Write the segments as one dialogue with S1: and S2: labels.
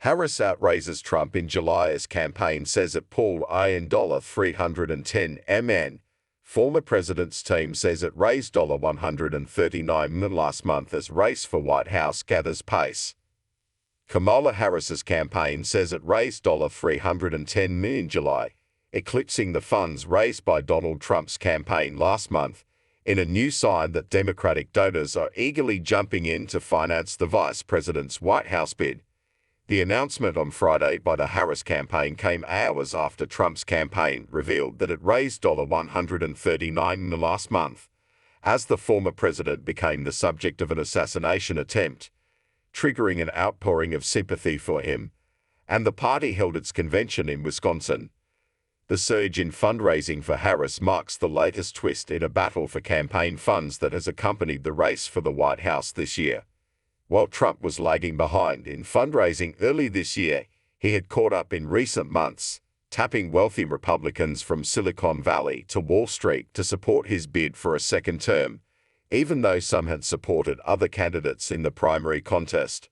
S1: Harris outraises Trump in July as campaign says it pulled in $310 million. Former president's team says it raised $139 million last month as race for White House gathers pace. Kamala Harris's campaign says it raised $310 million in July, eclipsing the funds raised by Donald Trump's campaign last month, in a new sign that Democratic donors are eagerly jumping in to finance the vice president's White House bid. The announcement on Friday by the Harris campaign came hours after Trump's campaign revealed that it raised $139 million last month, as the former president became the subject of an assassination attempt, triggering an outpouring of sympathy for him, and the party held its convention in Wisconsin. The surge in fundraising for Harris marks the latest twist in a battle for campaign funds that has accompanied the race for the White House this year. While Trump was lagging behind in fundraising early this year, he had caught up in recent months, tapping wealthy Republicans from Silicon Valley to Wall Street to support his bid for a second term, even though some had supported other candidates in the primary contest.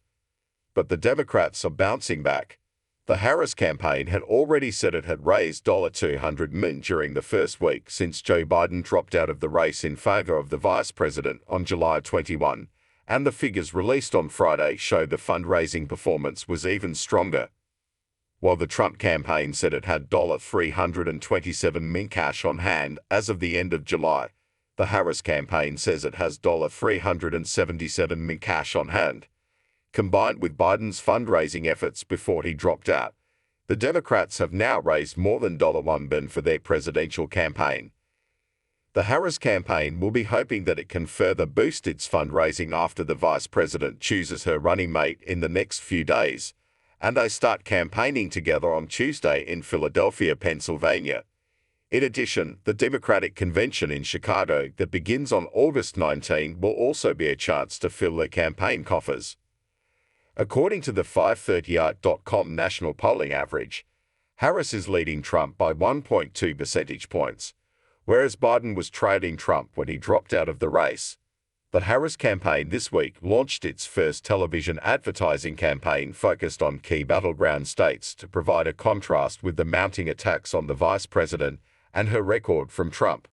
S1: But the Democrats are bouncing back. The Harris campaign had already said it had raised $200 million during the first week since Joe Biden dropped out of the race in favor of the vice president on July 21, and the figures released on Friday showed the fundraising performance was even stronger. While the Trump campaign said it had $327 million cash on hand as of the end of July, the Harris campaign says it has $377 million cash on hand. Combined with Biden's fundraising efforts before he dropped out, the Democrats have now raised more than $1 billion for their presidential campaign. The Harris campaign will be hoping that it can further boost its fundraising after the vice president chooses her running mate in the next few days, and they start campaigning together on Tuesday in Philadelphia, Pennsylvania. In addition, the Democratic convention in Chicago that begins on August 19 will also be a chance to fill their campaign coffers. According to the 538.com national polling average, Harris is leading Trump by 1.2 percentage points, whereas Biden was trailing Trump when he dropped out of the race. The Harris campaign this week launched its first television advertising campaign focused on key battleground states to provide a contrast with the mounting attacks on the vice president and her record from Trump.